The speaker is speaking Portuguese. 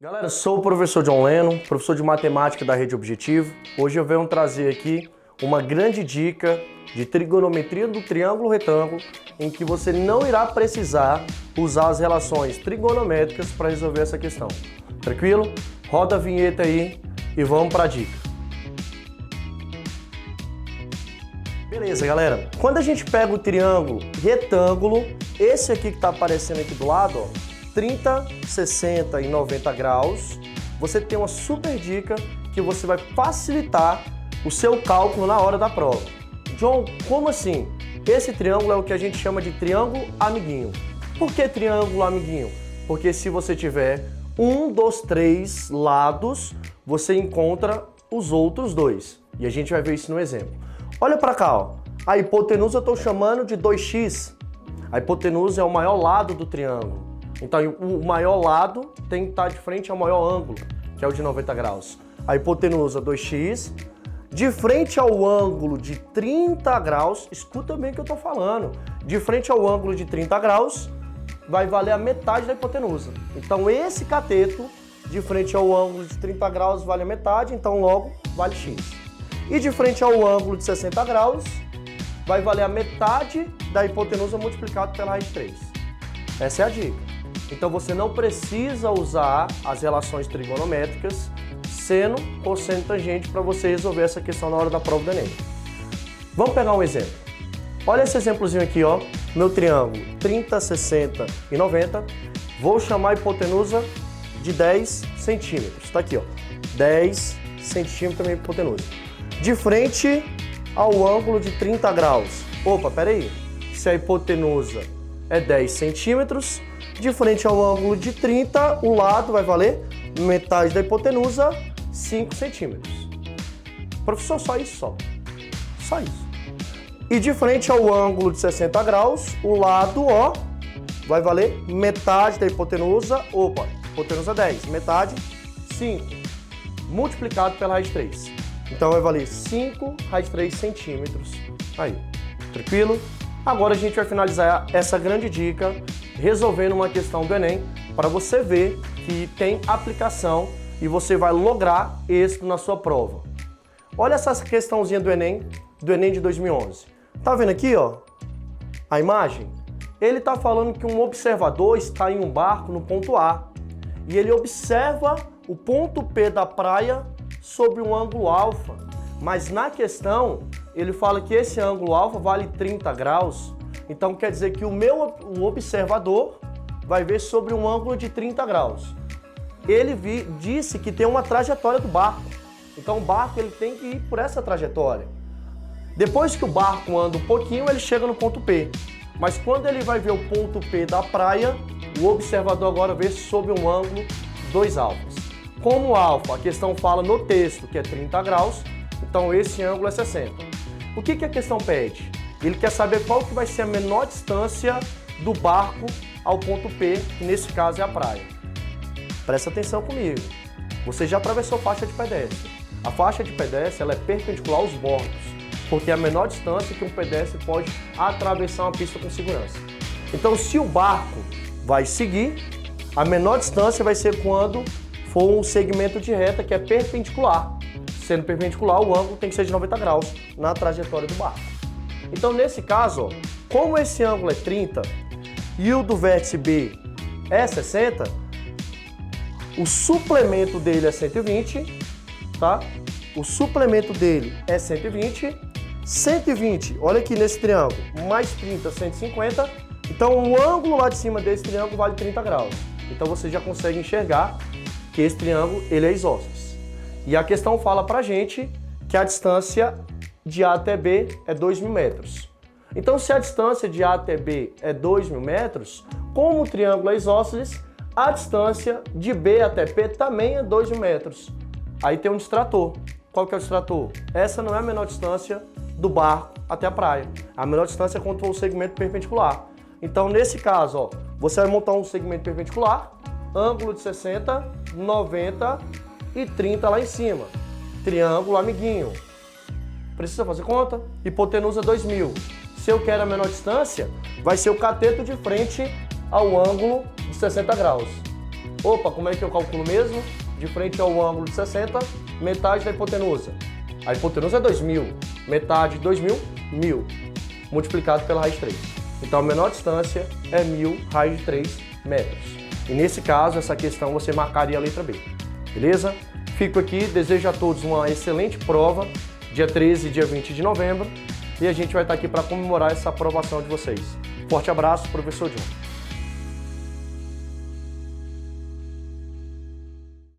Galera, sou o professor John Lennon, professor de matemática da Rede Objetivo. Hoje eu venho trazer aqui uma grande dica de trigonometria do triângulo retângulo, em que você não irá precisar usar as relações trigonométricas para resolver essa questão. Tranquilo? Roda a vinheta aí e vamos para a dica. Beleza, galera. Quando a gente pega o triângulo retângulo, esse aqui que está aparecendo aqui do lado, ó, 30, 60 e 90 graus, você tem uma super dica que você vai facilitar o seu cálculo na hora da prova. John, como assim? Esse triângulo é o que a gente chama de triângulo amiguinho. Por que triângulo amiguinho? Porque se você tiver um dos três lados, você encontra os outros dois. E a gente vai ver isso no exemplo. Olha para cá, ó. A hipotenusa eu estou chamando de 2x. A hipotenusa é o maior lado do triângulo. Então, o maior lado tem que estar de frente ao maior ângulo, que é o de 90 graus. A hipotenusa 2x, de frente ao ângulo de 30 graus, escuta bem o que eu estou falando, de frente ao ângulo de 30 graus, vai valer a metade da hipotenusa. Então, esse cateto, de frente ao ângulo de 30 graus, vale a metade, então logo vale x. E de frente ao ângulo de 60 graus, vai valer a metade da hipotenusa multiplicado pela raiz de 3. Essa é a dica. Então você não precisa usar as relações trigonométricas, seno, cosseno e tangente para você resolver essa questão na hora da prova do Enem. Vamos pegar um exemplo. Olha esse exemplozinho aqui, ó, meu triângulo 30, 60 e 90. Vou chamar a hipotenusa de 10 centímetros. Está aqui, ó, 10 centímetros a minha hipotenusa. De frente ao ângulo de 30 graus. Opa, peraí. Se a hipotenusa é 10 centímetros, de frente ao ângulo de 30, o lado vai valer metade da hipotenusa, 5 centímetros. Professor, só isso só. Só isso. E de frente ao ângulo de 60 graus, o lado, ó, vai valer metade da hipotenusa. Opa, hipotenusa 10, metade, 5. Multiplicado pela raiz de 3. Então vai valer 5 raiz de 3 centímetros. Aí, tranquilo? Agora a gente vai finalizar essa grande dica resolvendo uma questão do Enem para você ver que tem aplicação e você vai lograr êxito na sua prova. Olha essa questãozinha do Enem de 2011. Tá vendo aqui, ó, a imagem? Ele tá falando que um observador está em um barco no ponto A e ele observa o ponto P da praia sobre um ângulo alfa, mas na questão ele fala que esse ângulo alfa vale 30 graus, então quer dizer que o observador vai ver sobre um ângulo de 30 graus. Ele disse que tem uma trajetória do barco, então o barco ele tem que ir por essa trajetória. Depois que o barco anda um pouquinho, ele chega no ponto P, mas quando ele vai ver o ponto P da praia, o observador agora vê sobre um ângulo 2 alfas. Como o alfa, a questão fala no texto que é 30 graus, então esse ângulo é 60. O que a questão pede? Ele quer saber qual que vai ser a menor distância do barco ao ponto P, que nesse caso é a praia. Presta atenção comigo. Você já atravessou faixa de pedestre. A faixa de pedestre ela é perpendicular aos bordos, porque é a menor distância que um pedestre pode atravessar uma pista com segurança. Então, se o barco vai seguir, a menor distância vai ser quando for um segmento de reta que é perpendicular. Sendo perpendicular, o ângulo tem que ser de 90 graus na trajetória do barco. Então, nesse caso, ó, como esse ângulo é 30 e o do vértice B é 60, o suplemento dele é 120, tá? O suplemento dele é 120. 120, olha aqui nesse triângulo, mais 30, 150. Então, o ângulo lá de cima desse triângulo vale 30 graus. Então, você já consegue enxergar que esse triângulo ele é isósceles. E a questão fala pra gente que a distância de A até B é 2.000 metros. Então, se a distância de A até B é 2.000 metros, como o triângulo é isósceles, a distância de B até P também é 2.000 metros. Aí tem um distrator. Qual que é o distrator? Essa não é a menor distância do barco até a praia. A menor distância é quando for o segmento perpendicular. Então, nesse caso, ó, você vai montar um segmento perpendicular, ângulo de 60, 90 e 30 lá em cima. Triângulo amiguinho. Precisa fazer conta? Hipotenusa 2.000. Se eu quero a menor distância, vai ser o cateto de frente ao ângulo de 60 graus. Opa, como é que eu calculo mesmo? De frente ao ângulo de 60, metade da hipotenusa. A hipotenusa é 2.000, metade de 2.000, 1.000, multiplicado pela raiz de 3. Então a menor distância é 1.000 raiz de 3 metros. E nesse caso, essa questão você marcaria a letra B. Beleza? Fico aqui, desejo a todos uma excelente prova, dia 13 e dia 20 de novembro, e a gente vai estar aqui para comemorar essa aprovação de vocês. Forte abraço, professor John.